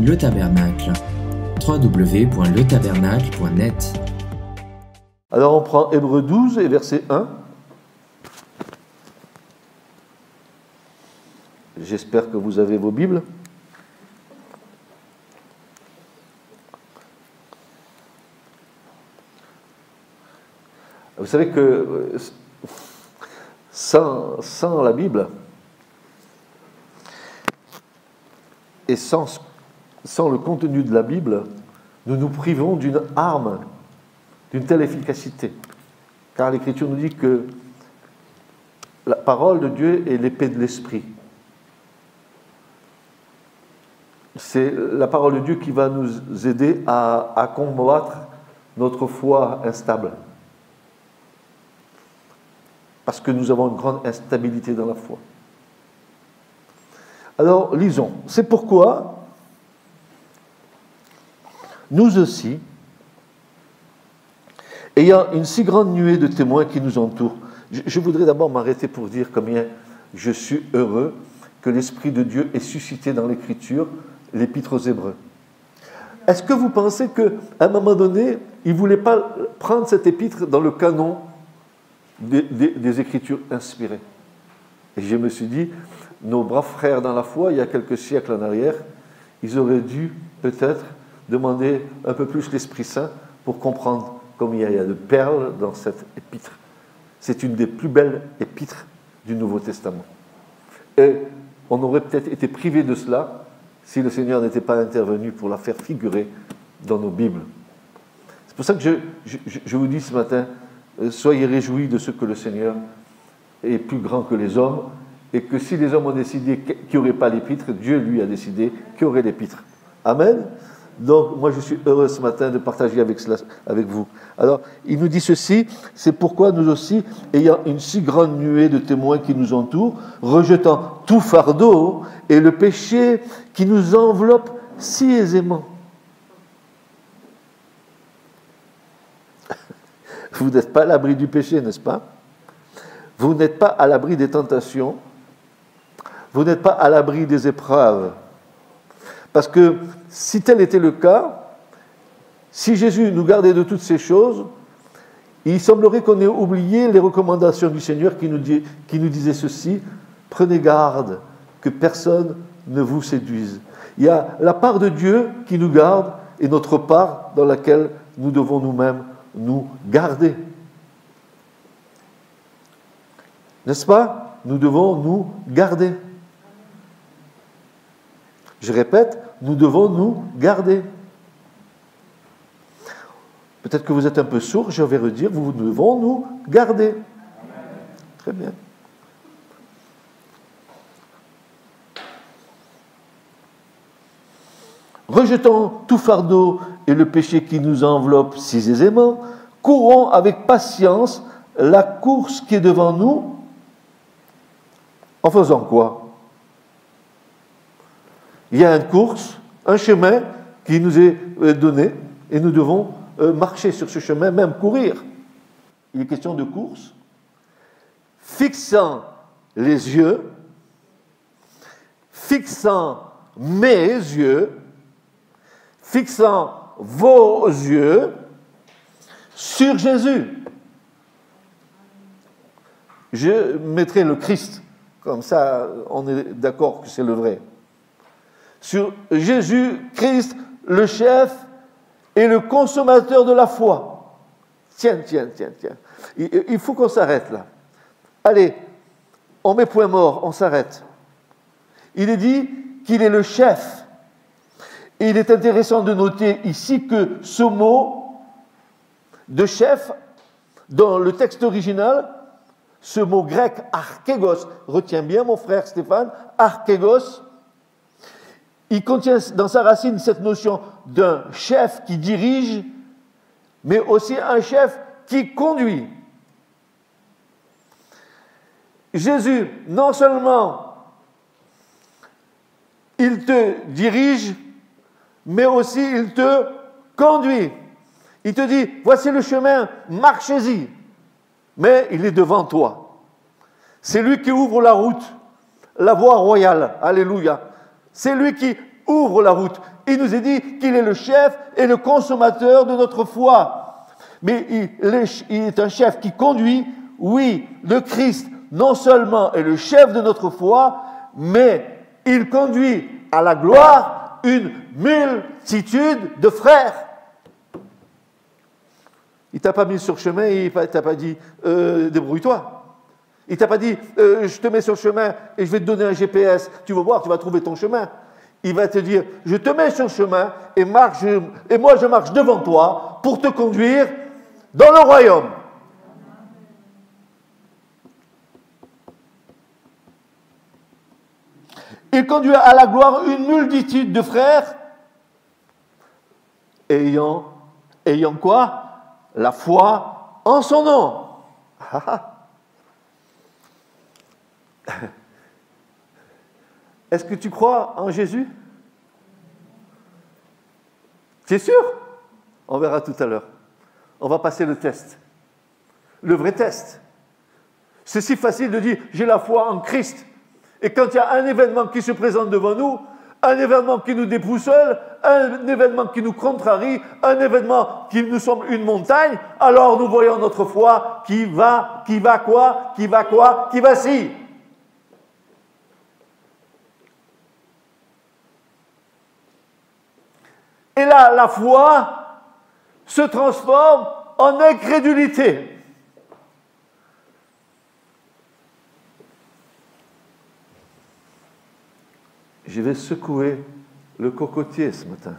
Le Tabernacle. www.letabernacle.net. Alors on prend Hébreux 12 et verset 1. J'espère que vous avez vos Bibles. Vous savez que sans la Bible et sans le contenu de la Bible, nous nous privons d'une arme d'une telle efficacité. Car l'Écriture nous dit que la parole de Dieu est l'épée de l'Esprit. C'est la parole de Dieu qui va nous aider à combattre notre foi instable. Parce que nous avons une grande instabilité dans la foi. Alors, lisons. C'est pourquoi nous aussi, ayant une si grande nuée de témoins qui nous entourent, je voudrais d'abord m'arrêter pour dire combien je suis heureux que l'Esprit de Dieu ait suscité dans l'Écriture l'Épître aux Hébreux. Est-ce que vous pensez qu'à un moment donné, il ne voulait pas prendre cet épître dans le canon des Écritures inspirées? Et je me suis dit, nos braves frères dans la foi, il y a quelques siècles en arrière, ils auraient dû peut-être demander un peu plus l'Esprit Saint pour comprendre combien il y a de perles dans cette épître. C'est une des plus belles épîtres du Nouveau Testament. Et on aurait peut-être été privé de cela si le Seigneur n'était pas intervenu pour la faire figurer dans nos Bibles. C'est pour ça que je vous dis ce matin, soyez réjouis de ce que le Seigneur est plus grand que les hommes, et que si les hommes ont décidé qu'il n'y aurait pas l'épître, Dieu lui a décidé qu'il y aurait l'épître. Amen. Donc moi je suis heureux ce matin de partager avec vous. Alors il nous dit ceci, c'est pourquoi nous aussi, ayant une si grande nuée de témoins qui nous entourent, rejetant tout fardeau et le péché qui nous enveloppe si aisément. Vous n'êtes pas à l'abri du péché, n'est-ce pas? Vous n'êtes pas à l'abri des tentations. Vous n'êtes pas à l'abri des épreuves. Parce que si tel était le cas, si Jésus nous gardait de toutes ces choses, il semblerait qu'on ait oublié les recommandations du Seigneur qui nous disait ceci: prenez garde que personne ne vous séduise. Il y a la part de Dieu qui nous garde et notre part dans laquelle nous devons nous-mêmes nous garder. N'est-ce pas? Nous devons nous garder. Je répète, nous devons nous garder. Peut-être que vous êtes un peu sourd, je vais redire, nous devons nous garder. Très bien. Rejetons tout fardeau et le péché qui nous enveloppe si aisément, courons avec patience la course qui est devant nous, en faisant quoi? Il y a une course, un chemin qui nous est donné et nous devons marcher sur ce chemin, même courir. Il est question de course. Fixant les yeux, fixant mes yeux, fixant vos yeux sur Jésus. Je mettrai le Christ, comme ça on est d'accord que c'est le vrai. Sur Jésus-Christ, le chef et le consommateur de la foi. Tiens. Il faut qu'on s'arrête là. Allez, on met point mort, on s'arrête. Il est dit qu'il est le chef. Et il est intéressant de noter ici que ce mot de chef, dans le texte original, ce mot grec archégos, retiens bien mon frère Stéphane, archégos, il contient dans sa racine cette notion d'un chef qui dirige, mais aussi un chef qui conduit. Jésus, non seulement il te dirige, mais aussi il te conduit. Il te dit, voici le chemin, marchez-y. Mais il est devant toi. C'est lui qui ouvre la route, la voie royale. Alléluia. C'est lui qui ouvre la route, Il nous est dit qu'il est le chef et le consommateur de notre foi. Mais il est un chef qui conduit, oui, le Christ non seulement est le chef de notre foi, mais il conduit à la gloire une multitude de frères. Il ne t'a pas mis sur le chemin et il ne t'a pas dit débrouille-toi. Il ne t'a pas dit je te mets sur le chemin et je vais te donner un GPS, tu vas voir, tu vas trouver ton chemin. Il va te dire je te mets sur le chemin et moi je marche devant toi pour te conduire dans le royaume. Il conduit à la gloire une multitude de frères ayant quoi? La foi en son nom. Est-ce que tu crois en Jésus? C'est sûr? On verra tout à l'heure. On va passer le test. Le vrai test. C'est si facile de dire j'ai la foi en Christ. Et quand il y a un événement qui se présente devant nous, un événement qui nous déboussole, un événement qui nous contrarie, un événement qui nous semble une montagne, alors nous voyons notre foi qui vacille. Et là, la foi se transforme en incrédulité. Je vais secouer le cocotier ce matin.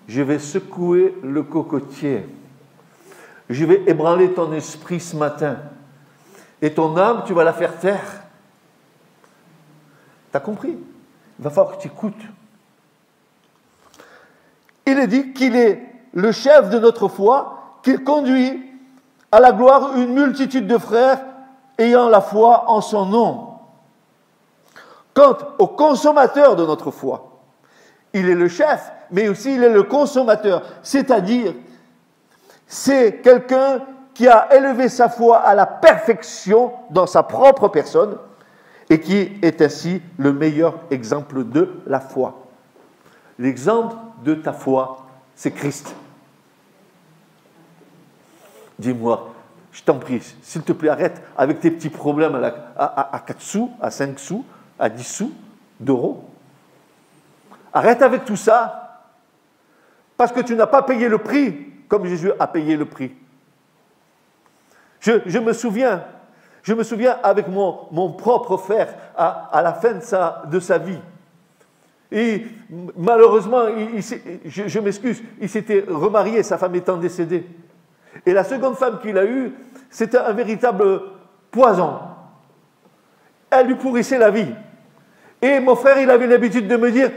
Je vais secouer le cocotier. Je vais ébranler ton esprit ce matin. Et ton âme, tu vas la faire taire. T'as compris? Il va falloir que tu écoutes. Il est dit qu'il est le chef de notre foi, qu'il conduit à la gloire une multitude de frères ayant la foi en son nom. Quant au consommateur de notre foi, il est le chef, mais aussi il est le consommateur. C'est-à-dire, c'est quelqu'un qui a élevé sa foi à la perfection dans sa propre personne et qui est ainsi le meilleur exemple de la foi. L'exemple de ta foi, c'est Christ. Dis-moi, je t'en prie, s'il te plaît, arrête avec tes petits problèmes à 4 sous, à 5 sous, à 10 sous d'euros. Arrête avec tout ça, parce que tu n'as pas payé le prix comme Jésus a payé le prix. Je me souviens avec mon propre frère à la fin de sa vie. Et malheureusement, je m'excuse, il s'était remarié, sa femme étant décédée. Et la seconde femme qu'il a eue, c'était un véritable poison. Elle lui pourrissait la vie. Et mon frère, il avait l'habitude de me dire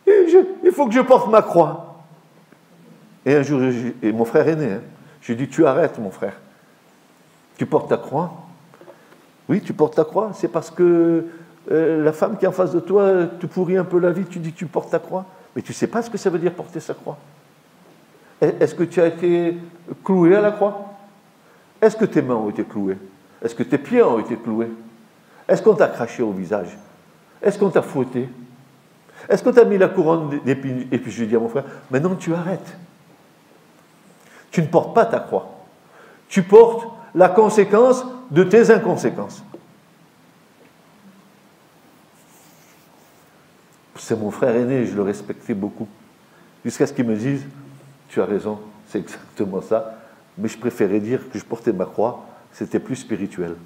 il faut que je porte ma croix. Et un jour, et mon frère aîné, je lui ai dit tu arrêtes, mon frère. Tu portes ta croix? Oui, tu portes ta croix. C'est parce que la femme qui est en face de toi te pourrit un peu la vie, tu dis tu portes ta croix. Mais tu ne sais pas ce que ça veut dire porter sa croix. Est-ce que tu as été cloué à la croix? Est-ce que tes mains ont été clouées? Est-ce que tes pieds ont été cloués? Est-ce qu'on t'a craché au visage? Est-ce qu'on t'a fouetté? Est-ce qu'on t'a mis la couronne d'épines? Et puis je lui dis à mon frère, maintenant tu arrêtes. Tu ne portes pas ta croix. Tu portes la conséquence de tes inconséquences. C'est mon frère aîné, je le respectais beaucoup. Jusqu'à ce qu'il me dise, tu as raison, c'est exactement ça, mais je préférais dire que je portais ma croix, c'était plus spirituel.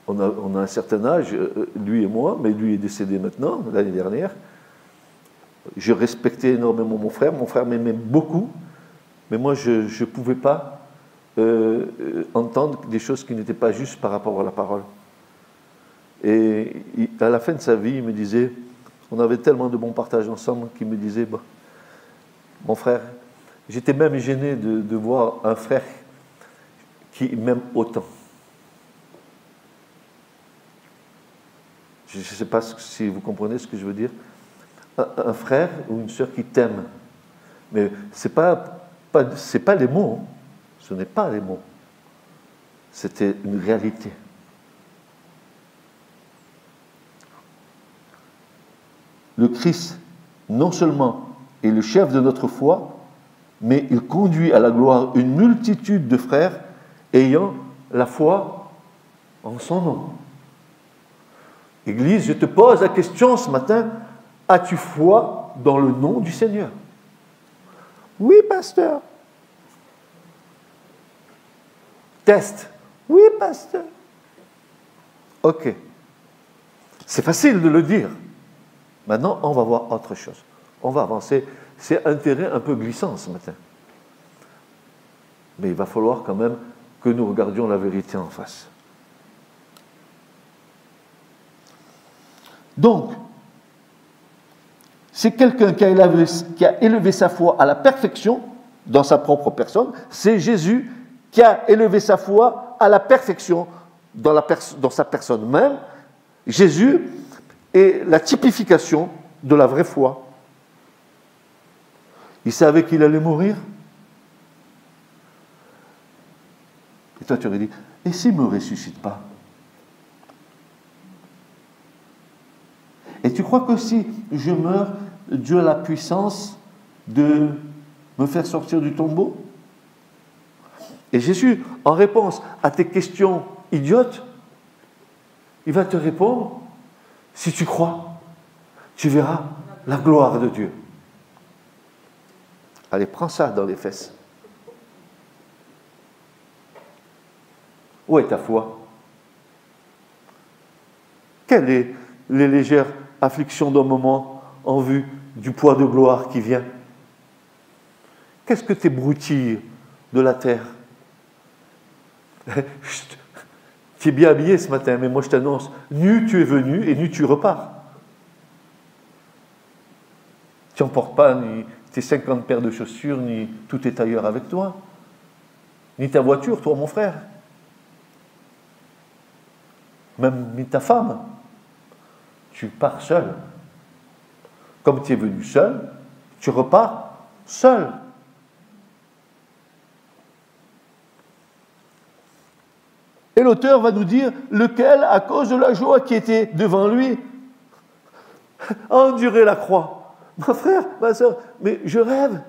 On a un certain âge, lui et moi, mais lui est décédé maintenant, l'année dernière. Je respectais énormément mon frère m'aimait beaucoup, mais moi je ne pouvais pas entendre des choses qui n'étaient pas justes par rapport à la parole. Et à la fin de sa vie, il me disait, on avait tellement de bons partages ensemble, qu'il me disait, bah, mon frère, j'étais même gêné de voir un frère qui m'aime autant. Je ne sais pas si vous comprenez ce que je veux dire. Un frère ou une sœur qui t'aime. Mais ce n'est pas les mots. Ce n'est pas les mots. c'était une réalité. Le Christ, non seulement est le chef de notre foi, mais il conduit à la gloire une multitude de frères ayant la foi en son nom. Église, je te pose la question ce matin, as-tu foi dans le nom du Seigneur? Oui, pasteur. Test. Oui, pasteur. Ok. C'est facile de le dire. Maintenant, on va voir autre chose. On va avancer. C'est un terrain un peu glissant ce matin. Mais il va falloir quand même que nous regardions la vérité en face. Donc, c'est quelqu'un qui a élevé sa foi à la perfection dans sa propre personne. C'est Jésus qui a élevé sa foi à la perfection dans sa personne même. Jésus est la typification de la vraie foi. Il savait qu'il allait mourir. Et toi, tu aurais dit, et s'il ne me ressuscite pas? Et tu crois que si je meurs, Dieu a la puissance de me faire sortir du tombeau? Et Jésus, en réponse à tes questions idiotes, il va te répondre, si tu crois, tu verras la gloire de Dieu. Allez, prends ça dans les fesses. Où est ta foi? Quelles sont les légères afflictions d'un moment en vue du poids de gloire qui vient? Qu'est-ce que t'ébroutilles de la terre? Tu es bien habillé ce matin, mais moi je t'annonce, nu tu es venu et nu tu repars. Tu n'emportes pas ni tes 50 paires de chaussures, ni tous tes tailleurs avec toi, ni ta voiture, toi mon frère, même ni ta femme. Tu pars seul. Comme tu es venu seul, tu repars seul. Et l'auteur va nous dire lequel, à cause de la joie qui était devant lui, a enduré la croix. Mon frère, ma soeur, mais je rêve.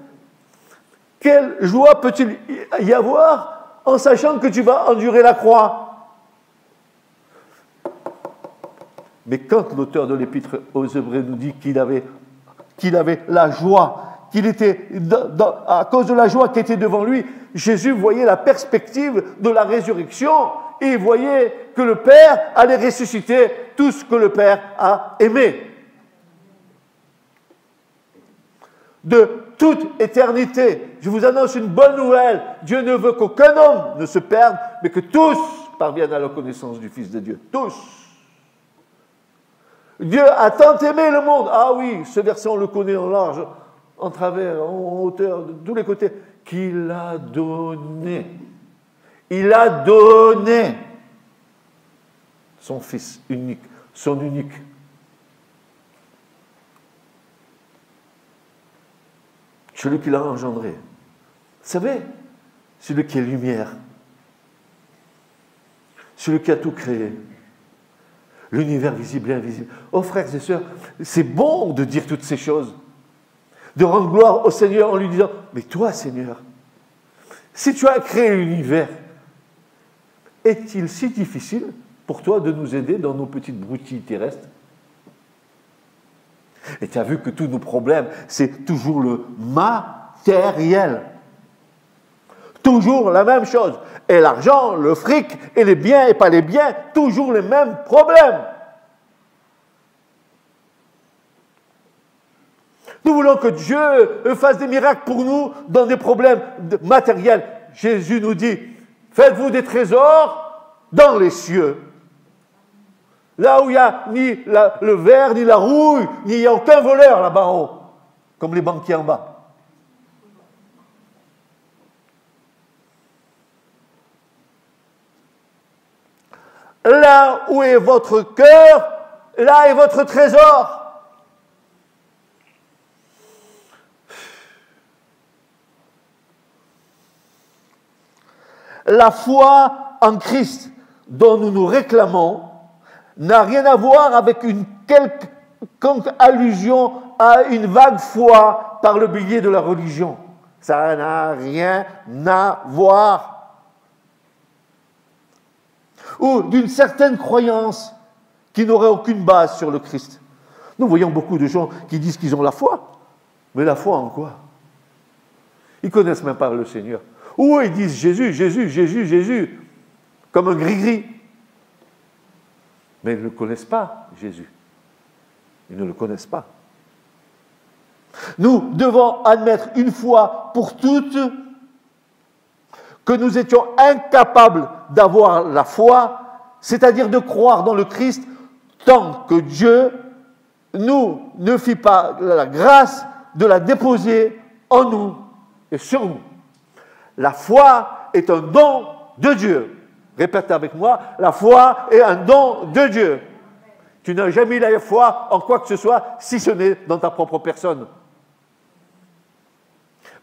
Quelle joie peut-il y avoir en sachant que tu vas endurer la croix? Mais quand l'auteur de l'Épître aux Hébreux nous dit qu'il avait la joie, qu'il était à cause de la joie qui était devant lui, Jésus voyait la perspective de la résurrection et il voyait que le Père allait ressusciter tout ce que le Père a aimé. De toute éternité, je vous annonce une bonne nouvelle. Dieu ne veut qu'aucun homme ne se perde, mais que tous parviennent à la connaissance du Fils de Dieu. Tous. Dieu a tant aimé le monde. Ah oui, ce verset on le connaît en large, en travers, en hauteur, de tous les côtés. Qu'il a donné. Il a donné son Fils unique, son unique. Celui qui l'a engendré. Vous savez, celui qui est lumière. Celui qui a tout créé. L'univers visible et invisible. Oh frères et sœurs, c'est bon de dire toutes ces choses. De rendre gloire au Seigneur en lui disant, mais toi Seigneur, si tu as créé l'univers, est-il si difficile pour toi de nous aider dans nos petites broutilles terrestres? Et tu as vu que tous nos problèmes, c'est toujours le matériel. Toujours la même chose. Et l'argent, le fric, et les biens et pas les biens, toujours les mêmes problèmes. Nous voulons que Dieu fasse des miracles pour nous dans des problèmes matériels. Jésus nous dit, faites-vous des trésors dans les cieux. Là où il n'y a ni le verre, ni la rouille, il n'y a aucun voleur là-bas en haut, comme les banquiers en bas. Là où est votre cœur, là est votre trésor. La foi en Christ dont nous nous réclamons n'a rien à voir avec une quelconque allusion à une vague foi par le biais de la religion. Ça n'a rien à voir. Ou d'une certaine croyance qui n'aurait aucune base sur le Christ. Nous voyons beaucoup de gens qui disent qu'ils ont la foi. Mais la foi en quoi? Ils ne connaissent même pas le Seigneur. Ou ils disent Jésus, Jésus, Jésus, Jésus, comme un gris-gris. Mais ils ne connaissent pas Jésus. Ils ne le connaissent pas. Nous devons admettre une fois pour toutes que nous étions incapables d'avoir la foi, c'est-à-dire de croire dans le Christ, tant que Dieu nous ne fit pas la grâce de la déposer en nous et sur nous. La foi est un don de Dieu. Répète avec moi, la foi est un don de Dieu. Tu n'as jamais eu la foi en quoi que ce soit, si ce n'est dans ta propre personne.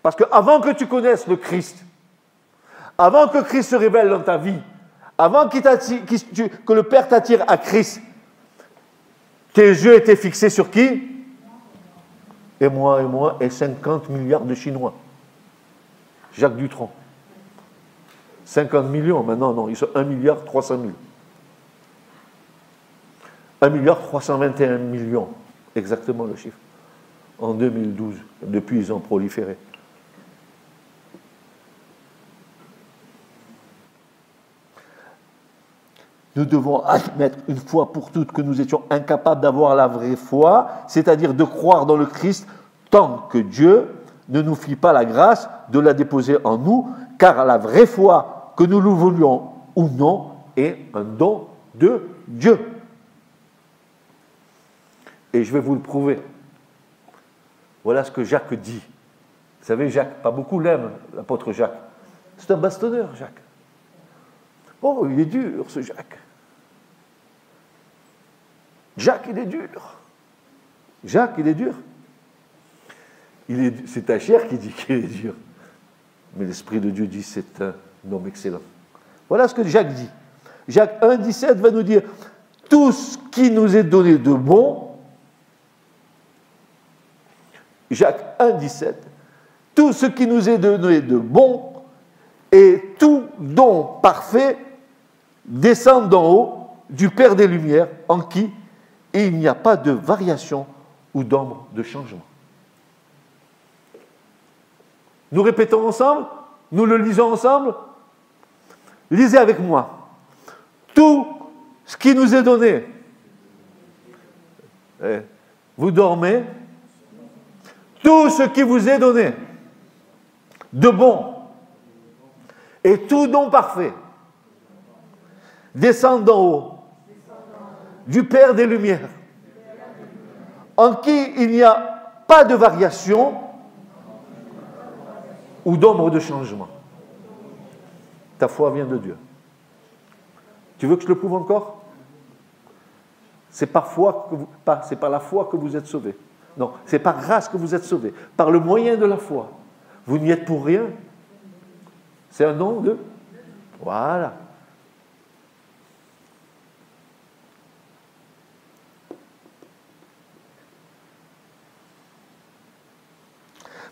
Parce qu'avant que tu connaisses le Christ, avant que Christ se révèle dans ta vie, avant que le Père t'attire à Christ, tes yeux étaient fixés sur qui? Et moi, et 50 milliards de Chinois. Jacques Dutronc. 50 millions, maintenant, non, ils sont 1 milliard 300 000. 1 milliard 321 millions, exactement le chiffre, en 2012. Depuis, ils ont proliféré. Nous devons admettre une fois pour toutes que nous étions incapables d'avoir la vraie foi, c'est-à-dire de croire dans le Christ, tant que Dieu ne nous fit pas la grâce de la déposer en nous, car la vraie foi, que nous le voulions ou non, est un don de Dieu. Et je vais vous le prouver. Voilà ce que Jacques dit. Vous savez, Jacques, pas beaucoup l'aiment, l'apôtre Jacques. C'est un bastonneur, Jacques. Oh, il est dur, ce Jacques. Jacques, il est dur. Jacques, il est dur. C'est ta chair qui dit qu'il est dur. Mais l'Esprit de Dieu dit que c'est un homme excellent. Voilà ce que Jacques dit. Jacques 1, 17 va nous dire « Tout ce qui nous est donné de bon » Jacques 1, 17 « Tout ce qui nous est donné de bon et tout don parfait descend d'en haut du Père des Lumières, en qui il n'y a pas de variation ou d'ombre de changement. » Nous répétons ensemble, nous le lisons ensemble. Lisez avec moi. Tout ce qui nous est donné. Vous dormez. Tout ce qui vous est donné de bon et tout don parfait descend d'en haut du Père des Lumières, en qui il n'y a pas de variation ou d'ombre de changement. Ta foi vient de Dieu. Tu veux que je le prouve encore? C'est par la foi que vous êtes sauvés. Non, c'est par grâce que vous êtes sauvés. Par le moyen de la foi. Vous n'y êtes pour rien. C'est un don de... Voilà.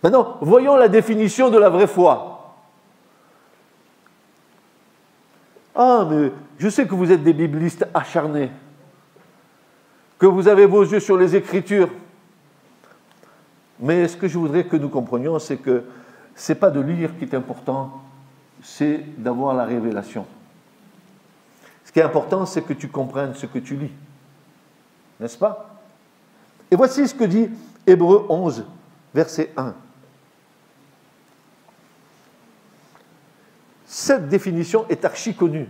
Maintenant, voyons la définition de la vraie foi. Ah, mais je sais que vous êtes des biblistes acharnés, que vous avez vos yeux sur les Écritures. Mais ce que je voudrais que nous comprenions, c'est que ce n'est pas de lire qui est important, c'est d'avoir la révélation. Ce qui est important, c'est que tu comprennes ce que tu lis. N'est-ce pas? Et voici ce que dit Hébreux 11, verset 1. Cette définition est archi connue.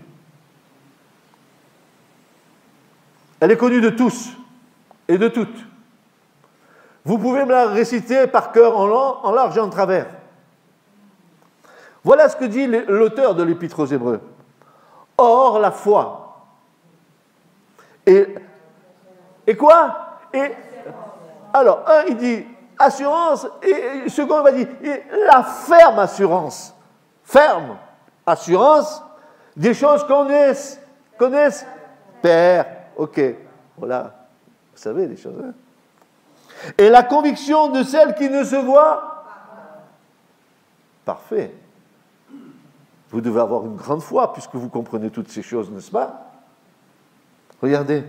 Elle est connue de tous et de toutes. Vous pouvez me la réciter par cœur en large et en travers. Voilà ce que dit l'auteur de l'Épître aux Hébreux. Or, la foi. Et quoi? Alors, un, il dit assurance, et le second, il va dire la ferme assurance. Ferme assurance Des choses connaissent. Connaissent. Père. Ok. Voilà. Vous savez les choses. Hein? Et la conviction de celle qui ne se voit. Parfait. Vous devez avoir une grande foi puisque vous comprenez toutes ces choses, n'est-ce pas? Regardez.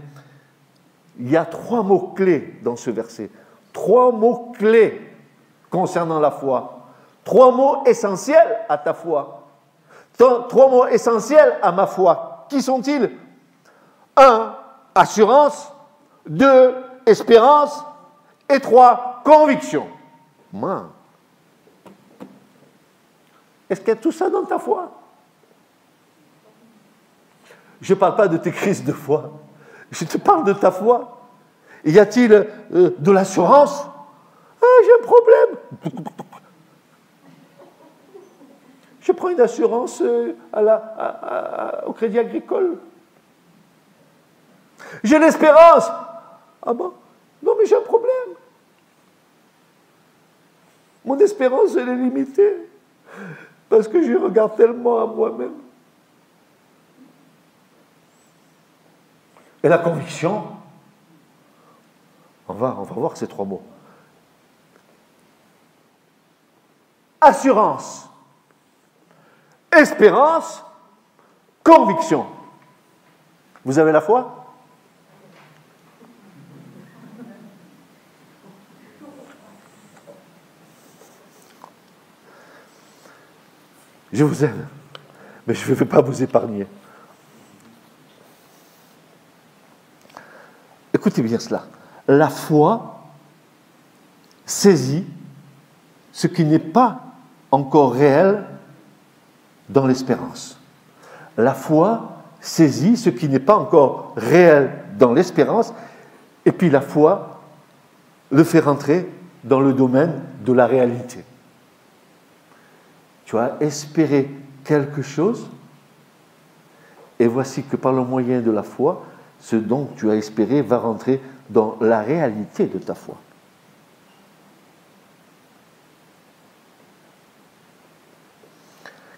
Il y a 3 mots-clés dans ce verset. 3 mots-clés concernant la foi. 3 mots essentiels à ta foi. 3 mots essentiels à ma foi. Qui sont-ils? 1, assurance. 2, espérance. Et 3, conviction. Man. Est-ce qu'il y a tout ça dans ta foi? Je ne parle pas de tes crises de foi. Je te parle de ta foi. Y a-t-il de l'assurance? Ah, j'ai un problème. Je prends une assurance au Crédit Agricole. J'ai l'espérance. Ah bon? Non, mais j'ai un problème. Mon espérance, elle est limitée. Parce que je regarde tellement à moi-même. Et la conviction, on va voir ces 3 mots. Assurance, espérance, conviction. Vous avez la foi? Je vous aime, mais je ne vais pas vous épargner. Écoutez bien cela. La foi saisit ce qui n'est pas encore réel dans l'espérance. La foi saisit ce qui n'est pas encore réel dans l'espérance, et puis la foi le fait rentrer dans le domaine de la réalité. Tu as espéré quelque chose, et voici que par le moyen de la foi, ce dont tu as espéré va rentrer dans la réalité de ta foi.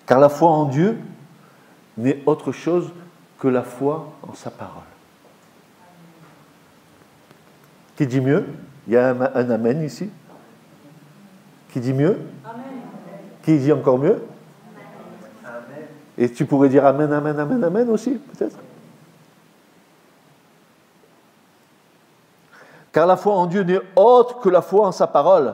Car la foi en Dieu n'est autre chose que la foi en sa parole. Qui dit mieux? Il y a un amen ici. Qui dit mieux? Amen. Qui dit encore mieux? Amen. Et tu pourrais dire amen, amen, amen, amen aussi, peut-être? Car la foi en Dieu n'est autre que la foi en sa parole.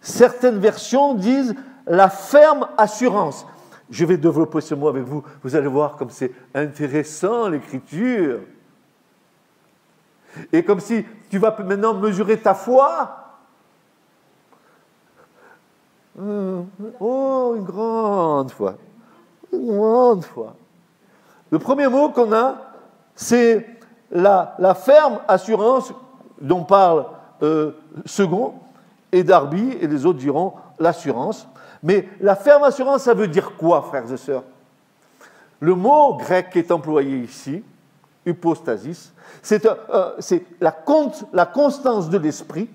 Certaines versions disent la ferme assurance. Je vais développer ce mot avec vous. Vous allez voir comme c'est intéressant l'écriture. Et comme si tu vas maintenant mesurer ta foi. Oh, une grande foi. Une grande foi. Le premier mot qu'on a, c'est la ferme assurance dont parle Second et Darby, et les autres diront l'assurance. Mais la ferme assurance, ça veut dire quoi, frères et sœurs? Le mot grec qui est employé ici, hypostasis, c'est la constance de l'esprit.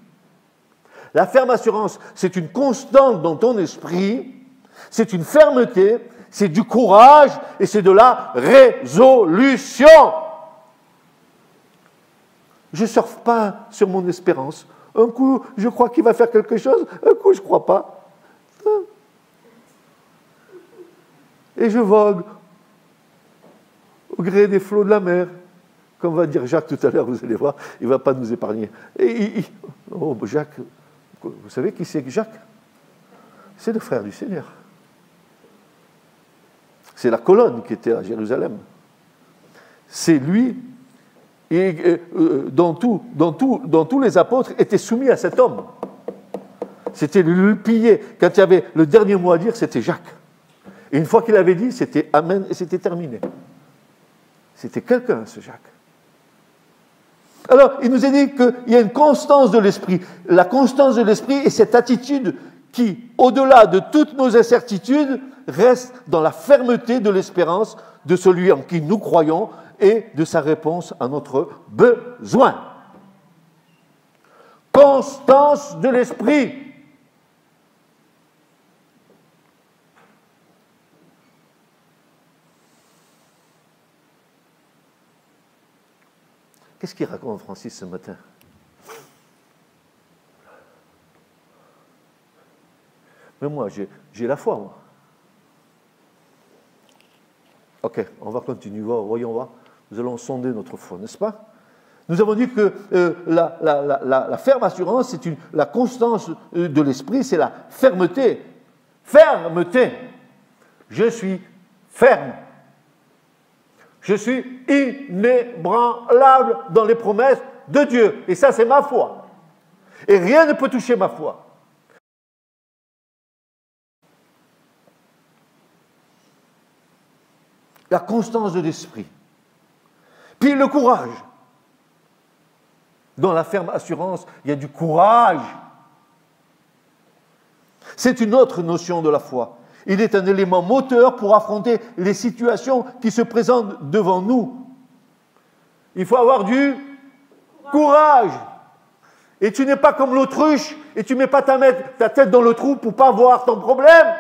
La ferme assurance, c'est une constante dans ton esprit, c'est une fermeté, c'est du courage et c'est de la résolution. Je ne surfe pas sur mon espérance. Un coup, je crois qu'il va faire quelque chose, un coup, je ne crois pas. Et je vogue au gré des flots de la mer. Comme va dire Jacques tout à l'heure, vous allez voir, il ne va pas nous épargner. Oh, Jacques, vous savez qui c'est que Jacques? C'est le frère du Seigneur. C'est la colonne qui était à Jérusalem. C'est lui dont tous les apôtres étaient soumis à cet homme. C'était le pilier. Quand il y avait le dernier mot à dire, c'était Jacques. Et une fois qu'il avait dit, c'était Amen et c'était terminé. C'était quelqu'un, ce Jacques. Alors, il nous est dit qu'il y a une constance de l'esprit. La constance de l'esprit est cette attitude qui, au-delà de toutes nos incertitudes, reste dans la fermeté de l'espérance de celui en qui nous croyons et de sa réponse à notre besoin. Constance de l'esprit. Qu'est-ce qu'il raconte Francis ce matin? Mais moi, j'ai la foi, moi. Ok, on va continuer, voyons voir. Nous allons sonder notre foi, n'est-ce pas? Nous avons dit que la ferme assurance, c'est la constance de l'esprit, c'est la fermeté. Fermeté. Je suis ferme. Je suis inébranlable dans les promesses de Dieu. Et ça, c'est ma foi. Et rien ne peut toucher ma foi. La constance de l'esprit. Puis le courage. Dans la ferme assurance, il y a du courage. C'est une autre notion de la foi. Il est un élément moteur pour affronter les situations qui se présentent devant nous. Il faut avoir du courage. Et tu n'es pas comme l'autruche et tu ne mets pas ta tête dans le trou pour ne pas voir ton problème.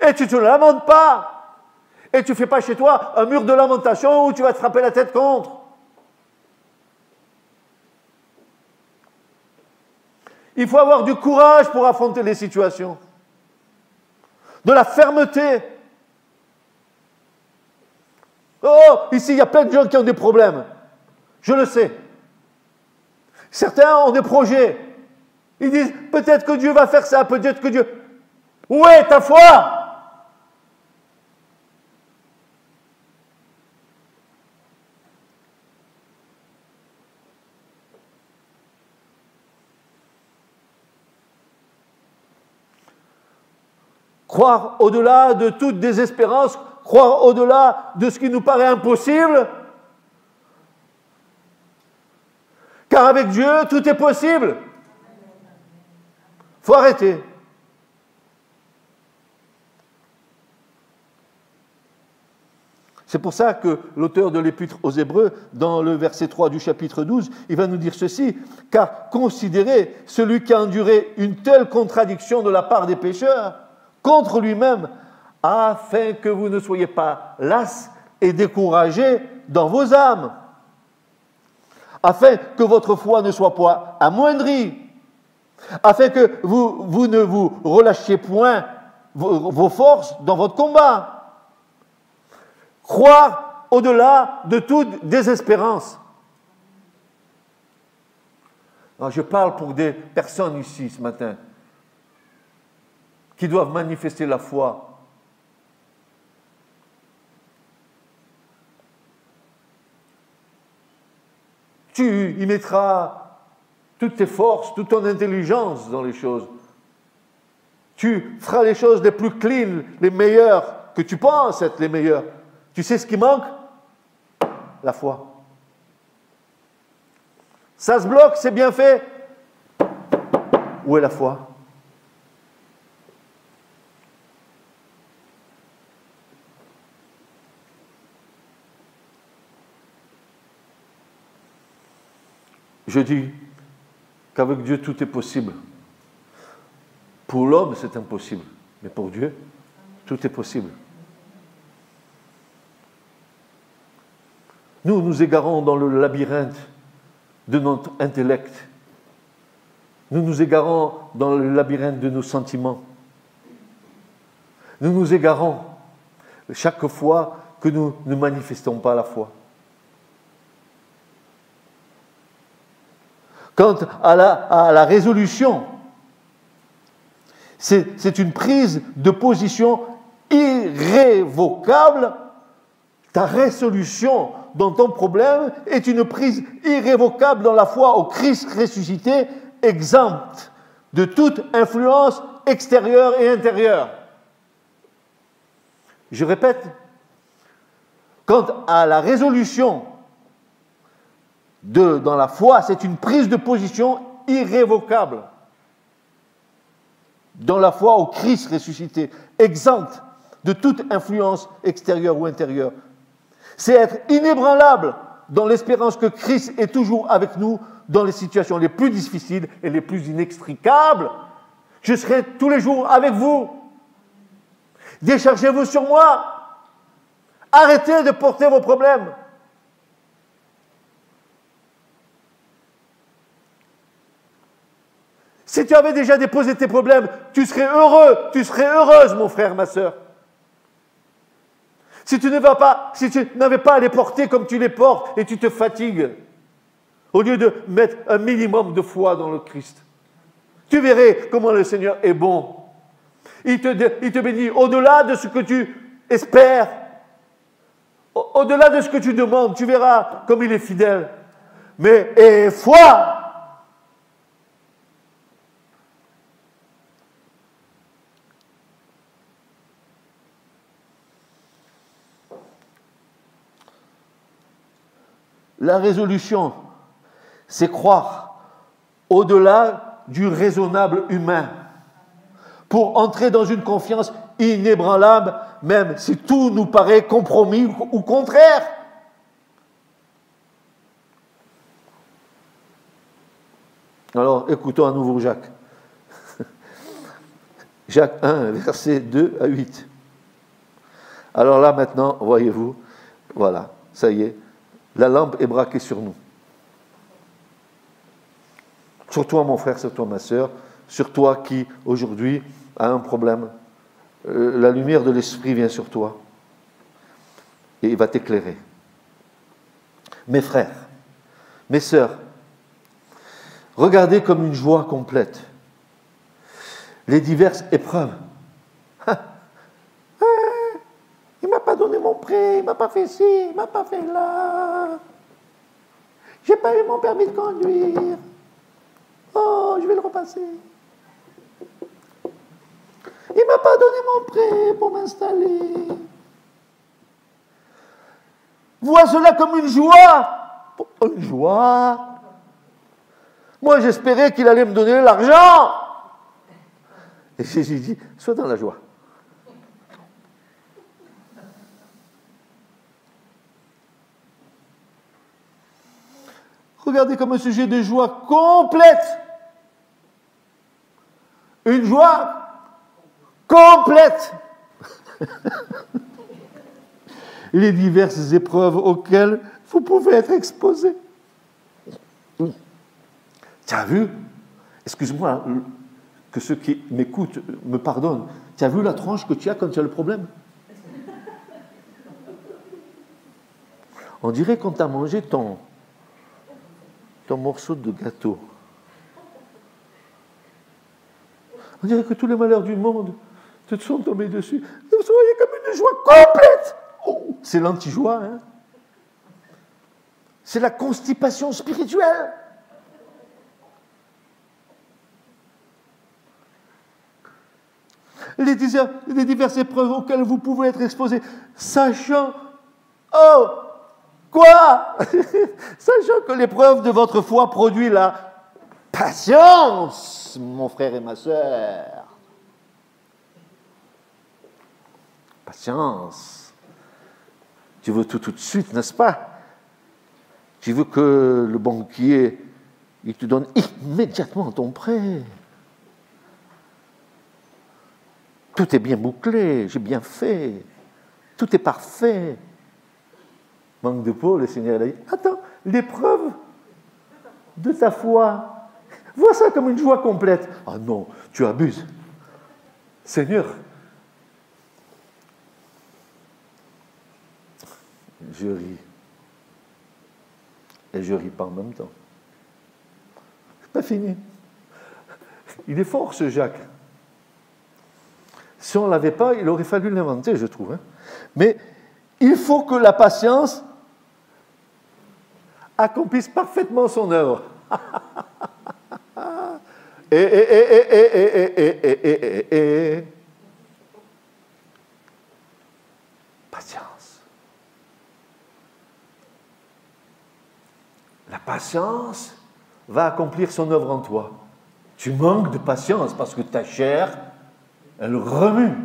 Et tu ne te lamentes pas. Et tu ne fais pas chez toi un mur de lamentation où tu vas te frapper la tête contre. Il faut avoir du courage pour affronter les situations. De la fermeté. Oh, ici, il y a plein de gens qui ont des problèmes. Je le sais. Certains ont des projets. Ils disent, peut-être que Dieu va faire ça, peut-être que Dieu... Où est ta foi ? Croire au-delà de toute désespérance, croire au-delà de ce qui nous paraît impossible. Car avec Dieu, tout est possible. Il faut arrêter. C'est pour ça que l'auteur de l'Épître aux Hébreux, dans le verset 3 du chapitre 12, il va nous dire ceci, « Car considérez celui qui a enduré une telle contradiction de la part des pécheurs, contre lui-même, afin que vous ne soyez pas las et découragés dans vos âmes, afin que votre foi ne soit pas amoindrie, afin que vous ne vous relâchiez point vos forces dans votre combat. Croire au-delà de toute désespérance. » Alors, je parle pour des personnes ici ce matin qui doivent manifester la foi. Tu y mettras toutes tes forces, toute ton intelligence dans les choses. Tu feras les choses les plus clean, les meilleures, que tu penses être les meilleures. Tu sais ce qui manque ? La foi. Ça se bloque, c'est bien fait. Où est la foi ? Je dis qu'avec Dieu, tout est possible. Pour l'homme, c'est impossible. Mais pour Dieu, tout est possible. Nous nous égarons dans le labyrinthe de notre intellect. Nous nous égarons dans le labyrinthe de nos sentiments. Nous nous égarons chaque fois que nous ne manifestons pas la foi. Quant à la résolution, c'est une prise de position irrévocable. Ta résolution dans ton problème est une prise irrévocable dans la foi au Christ ressuscité, exempte de toute influence extérieure et intérieure. Je répète, quant à la résolution dans la foi, c'est une prise de position irrévocable dans la foi au Christ ressuscité, exempte de toute influence extérieure ou intérieure. C'est être inébranlable dans l'espérance que Christ est toujours avec nous dans les situations les plus difficiles et les plus inextricables. Je serai tous les jours avec vous. Déchargez-vous sur moi. Arrêtez de porter vos problèmes. Si tu avais déjà déposé tes problèmes, tu serais heureux, tu serais heureuse, mon frère, ma sœur. Si tu n'avais pas à les porter comme tu les portes et tu te fatigues, au lieu de mettre un minimum de foi dans le Christ, tu verrais comment le Seigneur est bon. Il te bénit au-delà de ce que tu espères, au-delà de ce que tu demandes. Tu verras comme il est fidèle. Mais aie foi! La résolution, c'est croire au-delà du raisonnable humain pour entrer dans une confiance inébranlable, même si tout nous paraît compromis ou contraire. Alors, écoutons à nouveau Jacques. Jacques 1, versets 2 à 8. Alors là, maintenant, voyez-vous, voilà, ça y est, la lampe est braquée sur nous. Sur toi, mon frère, sur toi, ma sœur, sur toi qui, aujourd'hui, a un problème. La lumière de l'Esprit vient sur toi et il va t'éclairer. Mes frères, mes sœurs, regardez comme une joie complète les diverses épreuves. Il ne m'a pas donné mon prêt, il ne m'a pas fait ci, il ne m'a pas fait là. J'ai pas eu mon permis de conduire. Oh, je vais le repasser. Il ne m'a pas donné mon prêt pour m'installer. Vois cela comme une joie. Une joie. Moi, j'espérais qu'il allait me donner l'argent. Et Jésus dit, sois dans la joie. Regardez comme un sujet de joie complète. Une joie complète. Les diverses épreuves auxquelles vous pouvez être exposés. Tu as vu? Excuse-moi, que ceux qui m'écoutent me pardonnent. Tu as vu la tranche que tu as quand tu as le problème? On dirait qu'on t'a mangé ton morceau de gâteau. On dirait que tous les malheurs du monde te sont tombés dessus. Vous voyez comme une joie complète. Oh, c'est l'anti-joie, hein? C'est la constipation spirituelle. Les diverses épreuves auxquelles vous pouvez être exposés, sachant, oh, quoi? Sachant que l'épreuve de votre foi produit la patience, mon frère et ma sœur. Patience. Tu veux tout de suite, n'est-ce pas? Tu veux que le banquier, il te donne immédiatement ton prêt. Tout est bien bouclé, j'ai bien fait. Tout est parfait. Manque de peau, le Seigneur a dit, attends, l'épreuve de ta foi, vois ça comme une joie complète. Ah non, tu abuses. Seigneur, je ris. Et je ris pas en même temps. C'est pas fini. Il est fort, ce Jacques. Si on ne l'avait pas, il aurait fallu l'inventer, je trouve. Hein. Mais il faut que la patience accomplisse parfaitement son œuvre. Patience. La patience va accomplir son œuvre en toi. Tu manques de patience parce que ta chair, elle remue,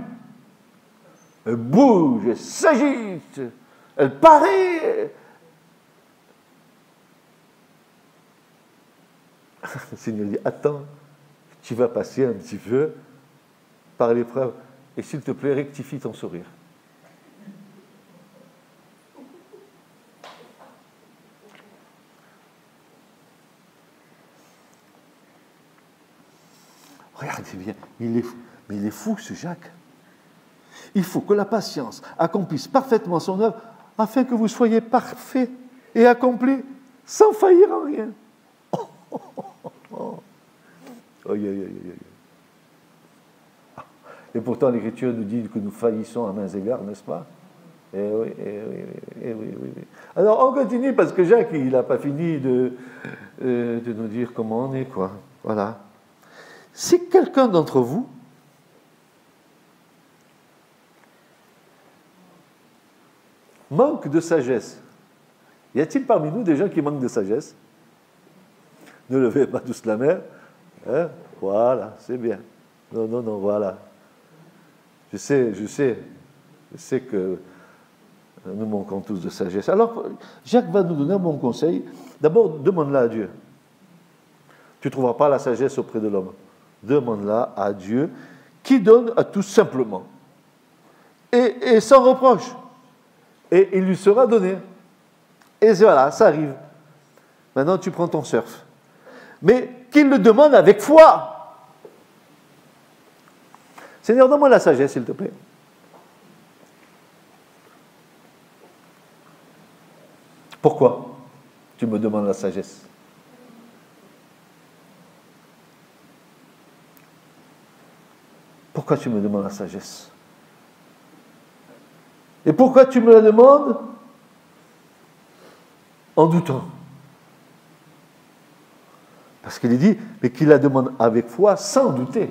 elle bouge, elle s'agite, elle paraît. Le Seigneur dit, attends, tu vas passer un petit peu par l'épreuve et s'il te plaît, rectifie ton sourire. Regardez bien, mais il est fou ce Jacques. Il faut que la patience accomplisse parfaitement son œuvre afin que vous soyez parfaits et accomplis sans faillir en rien. Et pourtant l'Écriture nous dit que nous faillissons à mains égards, n'est-ce pas? Oui. Alors on continue parce que Jacques, il n'a pas fini de nous dire comment on est, quoi. Voilà. Si quelqu'un d'entre vous manque de sagesse, y a-t-il parmi nous des gens qui manquent de sagesse? Ne levez pas tous la main. Hein? Voilà, c'est bien. Non, voilà. Je sais que nous manquons tous de sagesse. Alors, Jacques va nous donner un bon conseil. D'abord, demande-la à Dieu. Tu ne trouveras pas la sagesse auprès de l'homme. Demande-la à Dieu, qui donne à tous simplement. Et sans reproche. Et il lui sera donné. Et voilà, ça arrive. Maintenant, tu prends ton surf. Mais qu'il le demande avec foi. Seigneur, donne-moi la sagesse, s'il te plaît. Pourquoi tu me demandes la sagesse? Pourquoi tu me demandes la sagesse? Et pourquoi tu me la demandes? En doutant. Parce qu'il est dit, mais qu'il la demande avec foi, sans douter.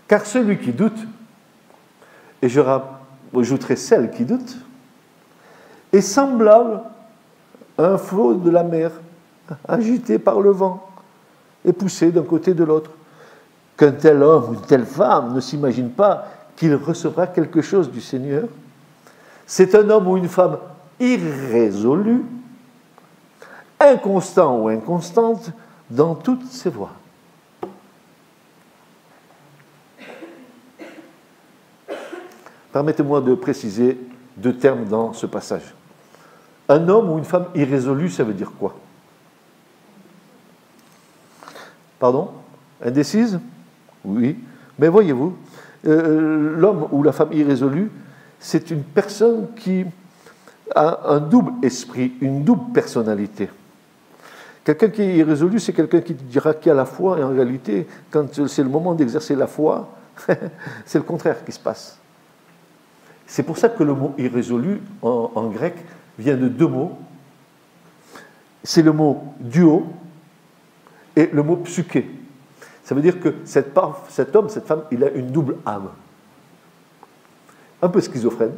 Car celui qui doute, et je rajouterai celle qui doute, est semblable à un flot de la mer, agité par le vent et poussé d'un côté et de l'autre. Qu'un tel homme ou une telle femme ne s'imagine pas qu'il recevra quelque chose du Seigneur. C'est un homme ou une femme irrésolu, inconstant ou inconstante dans toutes ses voies. Permettez-moi de préciser deux termes dans ce passage. Un homme ou une femme irrésolue, ça veut dire quoi? Pardon? Indécise? Oui. Mais voyez-vous, l'homme ou la femme irrésolue, c'est une personne qui a un double esprit, une double personnalité. Quelqu'un qui est irrésolu, c'est quelqu'un qui dira qu'il y a la foi, et en réalité, quand c'est le moment d'exercer la foi, c'est le contraire qui se passe. C'est pour ça que le mot irrésolu, en grec, vient de deux mots. C'est le mot duo et le mot psyché. Ça veut dire que cet homme, cette femme, il a une double âme. Un peu schizophrène.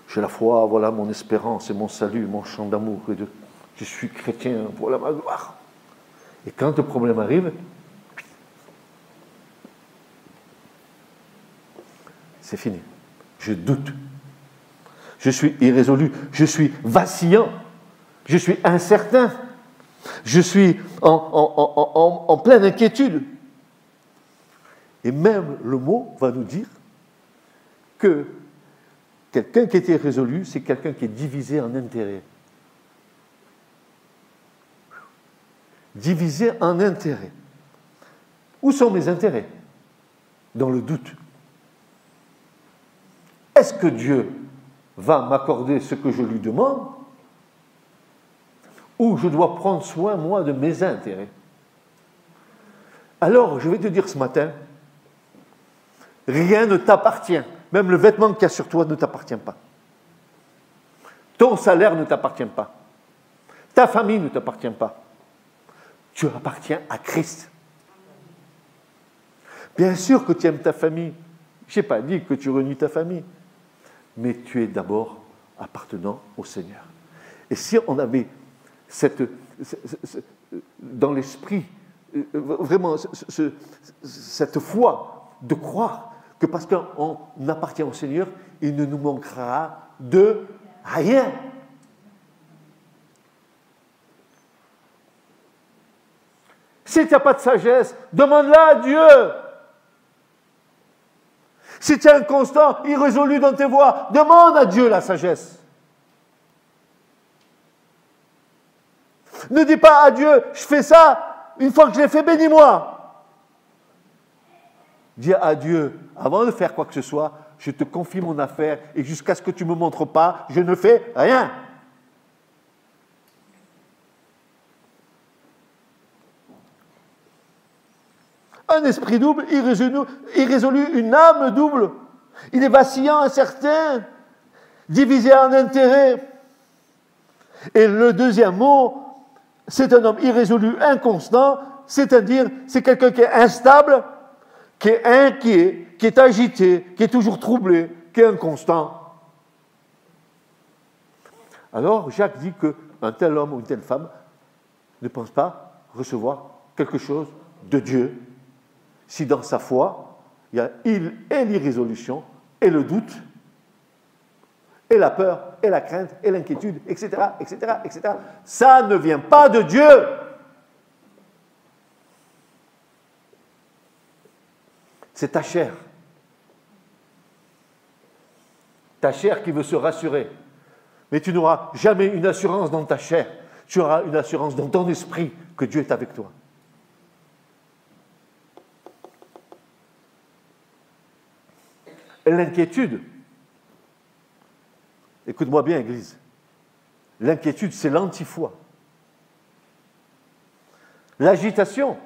J'ai la foi, voilà mon espérance et mon salut, mon chant d'amour. Je suis chrétien, voilà ma gloire. Et quand le problème arrive, c'est fini. Je doute. Je suis irrésolu. Je suis vacillant. Je suis incertain. Je suis en pleine inquiétude. Et même le mot va nous dire que quelqu'un qui est irrésolu, c'est quelqu'un qui est divisé en intérêts. Divisé en intérêts. Où sont mes intérêts? Dans le doute. Est-ce que Dieu va m'accorder ce que je lui demande? Ou je dois prendre soin, moi, de mes intérêts? Alors, je vais te dire ce matin, rien ne t'appartient. Même le vêtement qu'il y a sur toi ne t'appartient pas. Ton salaire ne t'appartient pas. Ta famille ne t'appartient pas. Tu appartiens à Christ. Bien sûr que tu aimes ta famille. Je n'ai pas dit que tu renies ta famille. Mais tu es d'abord appartenant au Seigneur. Et si on avait dans l'esprit, vraiment, cette foi de croire que parce qu'on appartient au Seigneur, il ne nous manquera de rien. Si tu n'as pas de sagesse, demande-la à Dieu. Si tu es inconstant, irrésolu dans tes voies, demande à Dieu la sagesse. Ne dis pas à Dieu, je fais ça, une fois que je l'ai fait, bénis-moi. Dis à Dieu, avant de faire quoi que ce soit, je te confie mon affaire et jusqu'à ce que tu ne me montres pas, je ne fais rien. Un esprit double, irrésolu, une âme double. Il est vacillant, incertain, divisé en intérêts. Et le deuxième mot, c'est un homme irrésolu, inconstant, c'est-à-dire c'est quelqu'un qui est instable, qui est inquiet, qui est agité, qui est toujours troublé, qui est inconstant. Alors Jacques dit qu'un tel homme ou une telle femme ne pense pas recevoir quelque chose de Dieu si dans sa foi, il y a et l'irrésolution, et le doute, et la peur, et la crainte, et l'inquiétude, etc., etc., etc. Ça ne vient pas de Dieu. C'est ta chair. Ta chair qui veut se rassurer. Mais tu n'auras jamais une assurance dans ta chair. Tu auras une assurance dans ton esprit que Dieu est avec toi. L'inquiétude, écoute-moi bien, Église, l'inquiétude, c'est l'anti-foi. L'agitation,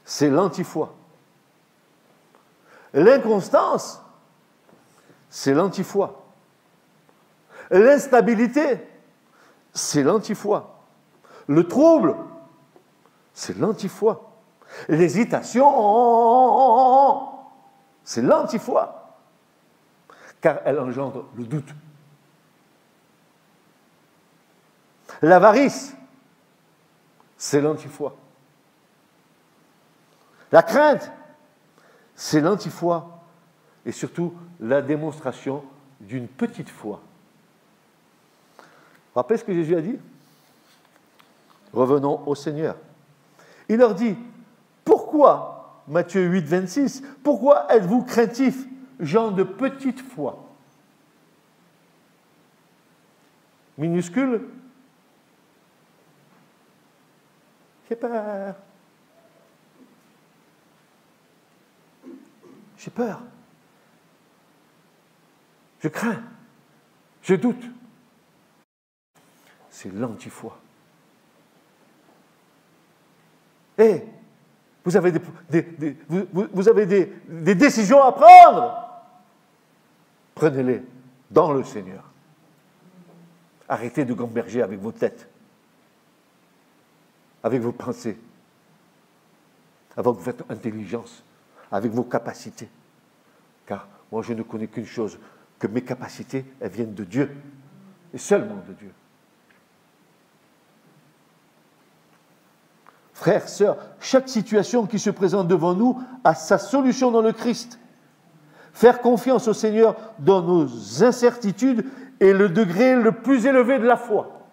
c'est l'anti-foi. L'inconstance, c'est l'anti-foi. L'instabilité, c'est l'anti-foi. Le trouble, c'est l'anti-foi. L'hésitation, c'est l'anti-foi, car elle engendre le doute. L'avarice, c'est l'anti-foi. La crainte, c'est l'anti-foi. Et surtout, la démonstration d'une petite foi. Vous vous rappelez ce que Jésus a dit ? Revenons au Seigneur. Il leur dit, pourquoi ? Matthieu 8, 26. Pourquoi êtes-vous craintifs, gens de petite foi ? Minuscule. J'ai peur. J'ai peur. Je crains. Je doute. C'est l'anti-foi. Et vous avez des décisions à prendre. Prenez-les dans le Seigneur. Arrêtez de gamberger avec vos têtes, avec vos pensées, avec votre intelligence, avec vos capacités. Car moi, je ne connais qu'une chose, que mes capacités, elles viennent de Dieu, et seulement de Dieu. Frères, sœurs, chaque situation qui se présente devant nous a sa solution dans le Christ. Faire confiance au Seigneur dans nos incertitudes est le degré le plus élevé de la foi.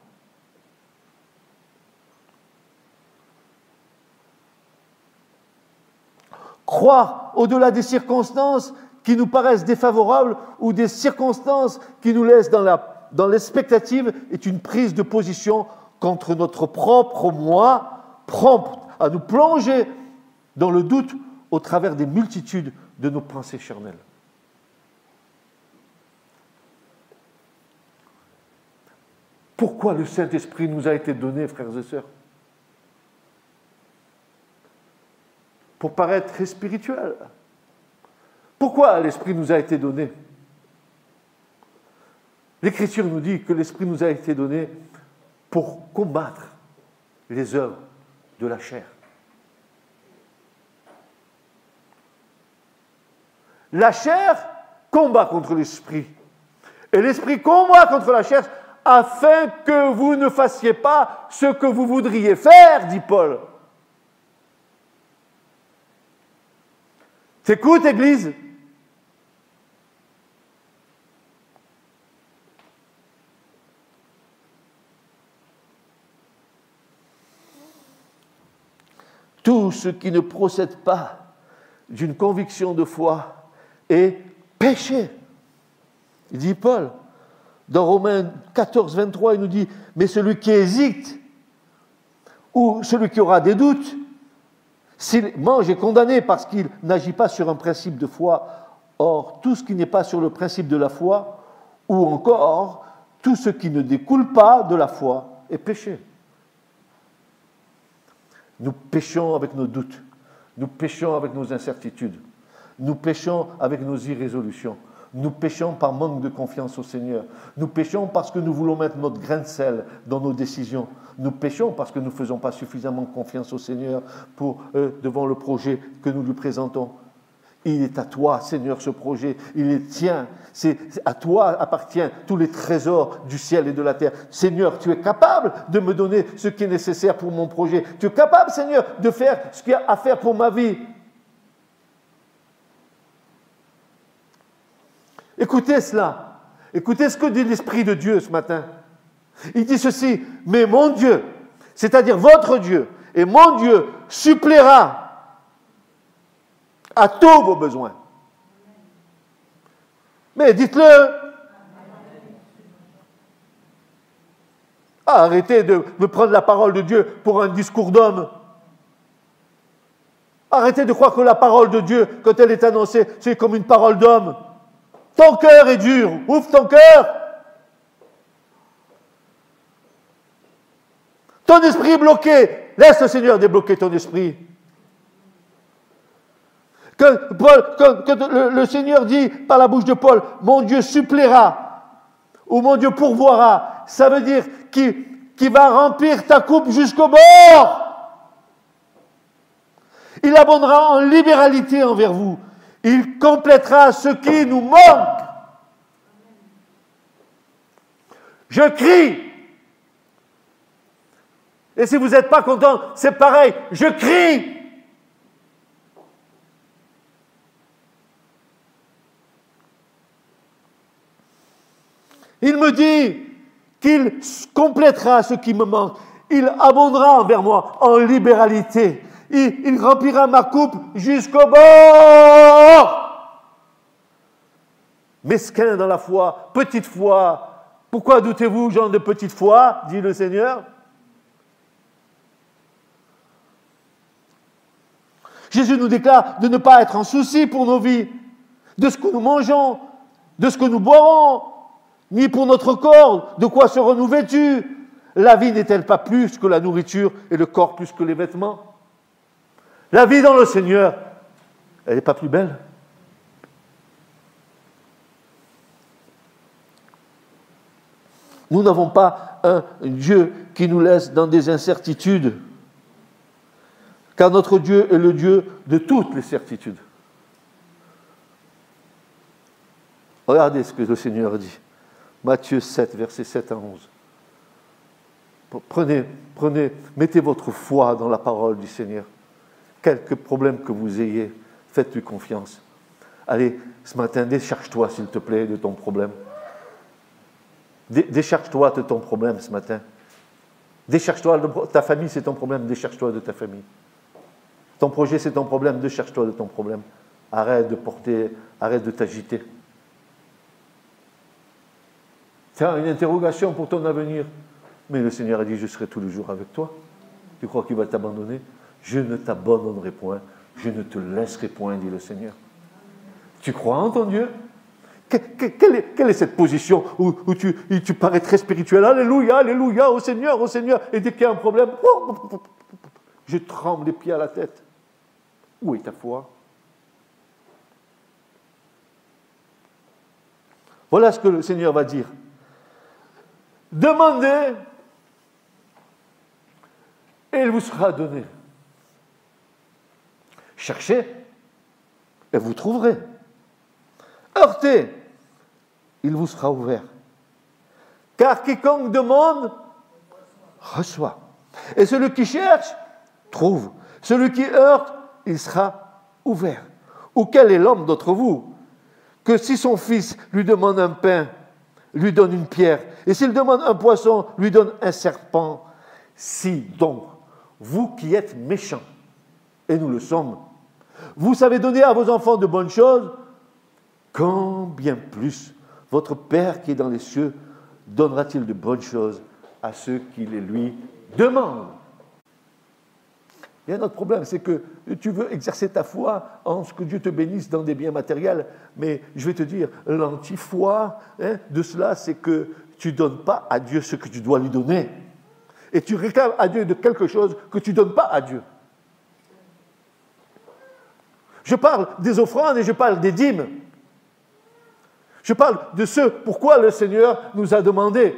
Croire au-delà des circonstances qui nous paraissent défavorables ou des circonstances qui nous laissent dans l'expectative est une prise de position contre notre propre moi, prompte à nous plonger dans le doute au travers des multitudes de nos pensées charnelles. Pourquoi le Saint-Esprit nous a été donné, frères et sœurs ? Pour paraître très spirituel. Pourquoi l'Esprit nous a été donné ? L'Écriture nous dit que l'Esprit nous a été donné pour combattre les œuvres de la chair. La chair combat contre l'Esprit. Et l'Esprit combat contre la chair afin que vous ne fassiez pas ce que vous voudriez faire, dit Paul. T'écoutes, Église ? Tout ce qui ne procède pas d'une conviction de foi est péché. Il dit Paul. Dans Romains 14, 23, il nous dit « Mais celui qui hésite ou celui qui aura des doutes, s'il mange est condamné parce qu'il n'agit pas sur un principe de foi. Or, tout ce qui n'est pas sur le principe de la foi, ou encore tout ce qui ne découle pas de la foi, est péché. Nous péchons avec nos doutes, nous péchons avec nos incertitudes, nous péchons avec nos irrésolutions, nous péchons par manque de confiance au Seigneur, nous péchons parce que nous voulons mettre notre grain de sel dans nos décisions, nous péchons parce que nous ne faisons pas suffisamment confiance au Seigneur devant le projet que nous lui présentons. Il est à toi, Seigneur, ce projet. Il est tien. C'est à toi appartiennent tous les trésors du ciel et de la terre. Seigneur, tu es capable de me donner ce qui est nécessaire pour mon projet. Tu es capable, Seigneur, de faire ce qu'il y a à faire pour ma vie. Écoutez cela. Écoutez ce que dit l'Esprit de Dieu ce matin. Il dit ceci, mais mon Dieu, c'est-à-dire votre Dieu, et mon Dieu suppléera à tous vos besoins. Mais dites-le. Arrêtez de prendre la parole de Dieu pour un discours d'homme. Arrêtez de croire que la parole de Dieu, quand elle est annoncée, c'est comme une parole d'homme. Ton cœur est dur. Ouvre ton cœur. Ton esprit est bloqué. Laisse le Seigneur débloquer ton esprit. Que le Seigneur dit par la bouche de Paul, mon Dieu suppléera, ou mon Dieu pourvoira, ça veut dire qu'il va remplir ta coupe jusqu'au bord. Il abondera en libéralité envers vous. Il complétera ce qui nous manque. Je crie. Et si vous n'êtes pas content, c'est pareil, je crie. Il me dit qu'il complétera ce qui me manque. Il abondera envers moi en libéralité. Il remplira ma coupe jusqu'au bord. Mesquin dans la foi, petite foi. Pourquoi doutez-vous, gens de petite foi, dit le Seigneur? Jésus nous déclare de ne pas être en souci pour nos vies, de ce que nous mangeons, de ce que nous boirons, ni pour notre corps, de quoi serons-nous vêtus? La vie n'est-elle pas plus que la nourriture et le corps plus que les vêtements? La vie dans le Seigneur, elle n'est pas plus belle? Nous n'avons pas un Dieu qui nous laisse dans des incertitudes, car notre Dieu est le Dieu de toutes les certitudes. Regardez ce que le Seigneur dit. Matthieu 7, versets 7 à 11. Mettez votre foi dans la parole du Seigneur. Quelque problème que vous ayez, faites-lui confiance. Allez, ce matin, décharge-toi, s'il te plaît, de ton problème. Décharge-toi de ton problème ce matin. Décharge-toi de ta famille, c'est ton problème, décharge-toi de ta famille. Ton projet, c'est ton problème, décharge-toi de ton problème. Arrête de t'agiter. Tu as une interrogation pour ton avenir. Mais le Seigneur a dit, je serai tous les jours avec toi. Tu crois qu'il va t'abandonner? Je ne t'abandonnerai point. Je ne te laisserai point, dit le Seigneur. Tu crois en ton Dieu? Quelle est cette position où tu parais très spirituel? Alléluia, alléluia, au Seigneur, au Seigneur. Et dès qu'il y a un problème, je tremble les pieds à la tête. Où est ta foi? Voilà ce que le Seigneur va dire. Demandez et il vous sera donné. Cherchez et vous trouverez. Heurtez, il vous sera ouvert. Car quiconque demande, reçoit. Et celui qui cherche, trouve. Celui qui heurte, il sera ouvert. Ou quel est l'homme d'entre vous que si son fils lui demande un pain, lui donne une pierre, et s'il demande un poisson, lui donne un serpent? Si donc, vous qui êtes méchants, et nous le sommes, vous savez donner à vos enfants de bonnes choses, quand bien plus votre Père qui est dans les cieux donnera-t-il de bonnes choses à ceux qui les lui demandent? Il y a un autre problème, c'est que tu veux exercer ta foi en ce que Dieu te bénisse dans des biens matériels, mais je vais te dire, l'anti-foi de cela, c'est que tu ne donnes pas à Dieu ce que tu dois lui donner. Et tu réclames à Dieu de quelque chose que tu ne donnes pas à Dieu. Je parle des offrandes et je parle des dîmes. Je parle de ce pourquoi le Seigneur nous a demandé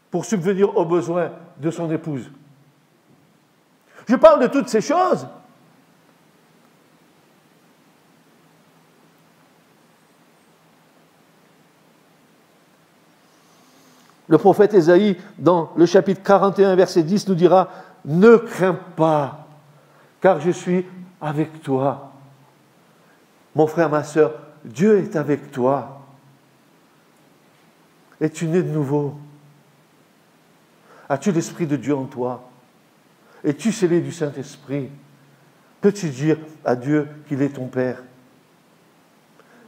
pour subvenir aux besoins de son épouse. Je parle de toutes ces choses. Le prophète Ésaïe, dans le chapitre 41, verset 10, nous dira « Ne crains pas, car je suis avec toi. » Mon frère, ma sœur, Dieu est avec toi. Es-tu né de nouveau? As-tu l'Esprit de Dieu en toi? Es-tu scellé du Saint-Esprit? Peux-tu dire à Dieu qu'il est ton Père?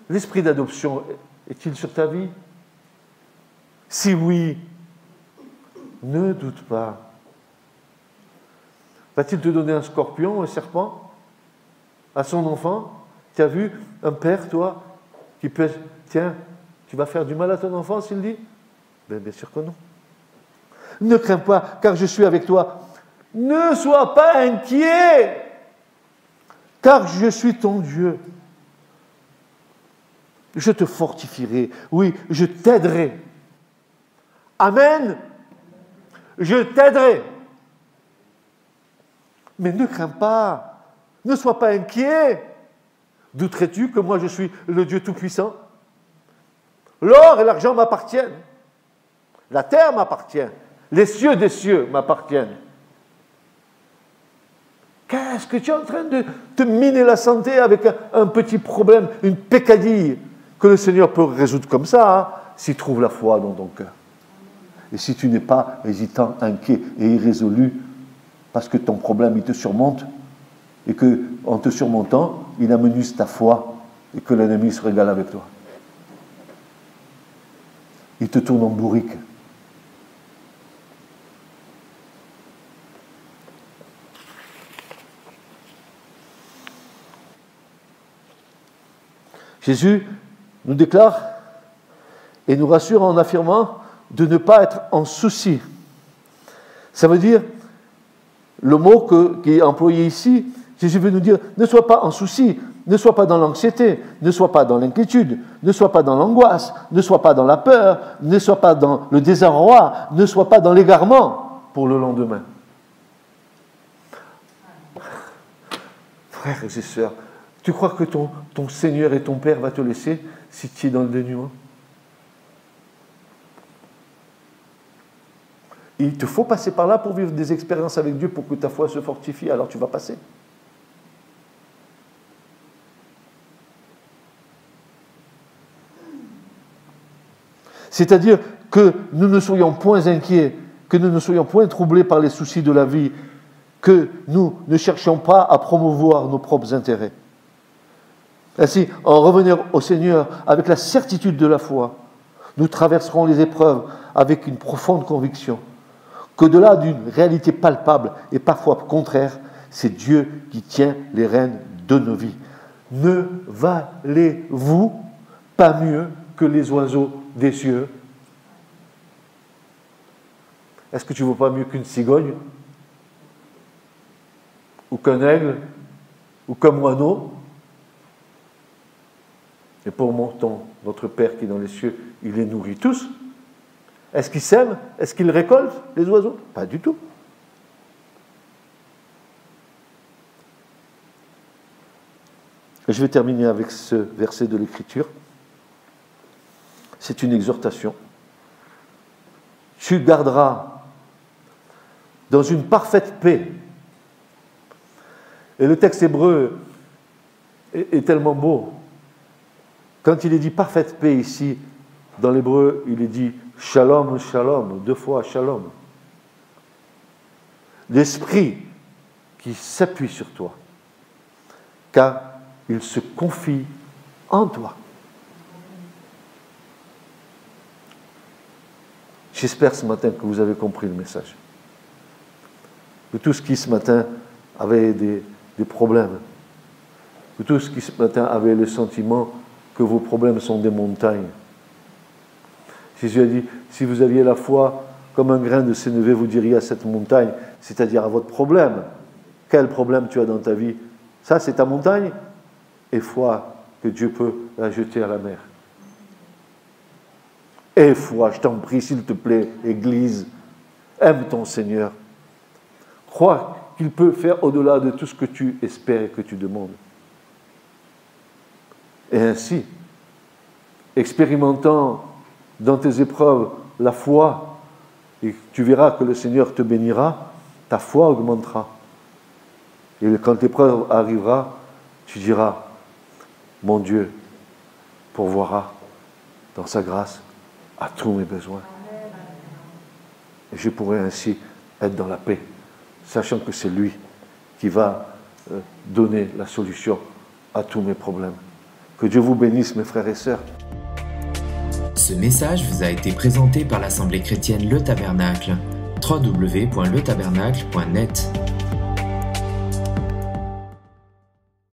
L'Esprit d'adoption est-il sur ta vie? Si oui, ne doute pas. Va-t-il te donner un scorpion, un serpent, à son enfant? Tu as vu un père, toi, qui peut... Tiens, tu vas faire du mal à ton enfant s'il dit? Bien sûr que non. Ne crains pas, car je suis avec toi. Ne sois pas inquiet, car je suis ton Dieu. Je te fortifierai. Oui, je t'aiderai. Amen. Je t'aiderai. Mais ne crains pas. Ne sois pas inquiet. Douterais-tu que moi je suis le Dieu Tout-Puissant? L'or et l'argent m'appartiennent. La terre m'appartient. Les cieux des cieux m'appartiennent. Qu'est-ce que tu es en train de te miner la santé avec un petit problème, une pécadille que le Seigneur peut résoudre comme ça, s'il trouve la foi dans ton cœur. Et si tu n'es pas hésitant, inquiet et irrésolu, parce que ton problème, il te surmonte, et qu'en te surmontant, il amenuise ta foi, et que l'ennemi se régale avec toi. Il te tourne en bourrique. Jésus nous déclare et nous rassure en affirmant de ne pas être en souci. Ça veut dire, le mot qui est employé ici, Jésus veut nous dire, ne sois pas en souci, ne sois pas dans l'anxiété, ne sois pas dans l'inquiétude, ne sois pas dans l'angoisse, ne sois pas dans la peur, ne sois pas dans le désarroi, ne sois pas dans l'égarement pour le lendemain. Frères et sœurs, tu crois que ton Seigneur et ton Père va te laisser si tu es dans le dénuement? Il te faut passer par là pour vivre des expériences avec Dieu pour que ta foi se fortifie, alors tu vas passer. C'est-à-dire que nous ne soyons point inquiets, que nous ne soyons point troublés par les soucis de la vie, que nous ne cherchions pas à promouvoir nos propres intérêts. Ainsi, en revenir au Seigneur avec la certitude de la foi, nous traverserons les épreuves avec une profonde conviction qu'au-delà d'une réalité palpable et parfois contraire, c'est Dieu qui tient les rênes de nos vies. Ne valez-vous pas mieux que les oiseaux des cieux? Est-ce que tu ne vaux pas mieux qu'une cigogne? Ou qu'un aigle? Ou qu'un moineau? Et pour notre Père qui est dans les cieux, il les nourrit tous. Est-ce qu'ils sèment? Est-ce qu'ils récoltent, les oiseaux? Pas du tout. Et je vais terminer avec ce verset de l'Écriture. C'est une exhortation. Tu garderas dans une parfaite paix. Et le texte hébreu est tellement beau. Quand il est dit parfaite paix ici, dans l'hébreu, il est dit shalom, shalom, 2 fois shalom. L'esprit qui s'appuie sur toi, car il se confie en toi. J'espère ce matin que vous avez compris le message. Que tout ce qui ce matin avaient des problèmes. Vous tous qui ce matin avez le sentiment que vos problèmes sont des montagnes. Jésus a dit, si vous aviez la foi comme un grain de sénévé, vous diriez à cette montagne, c'est-à-dire à votre problème, quel problème tu as dans ta vie? Ça, c'est ta montagne? Et foi que Dieu peut la jeter à la mer. Et foi, je t'en prie, s'il te plaît, Église, aime ton Seigneur. Crois qu'il peut faire au-delà de tout ce que tu espères et que tu demandes. Et ainsi, expérimentant dans tes épreuves la foi, et tu verras que le Seigneur te bénira, ta foi augmentera. Et quand l'épreuve arrivera, tu diras, mon Dieu pourvoira dans sa grâce à tous mes besoins. Et je pourrai ainsi être dans la paix, sachant que c'est lui qui va donner la solution à tous mes problèmes. Que Dieu vous bénisse, mes frères et sœurs. Ce message vous a été présenté par l'Assemblée chrétienne Le Tabernacle. www.letabernacle.net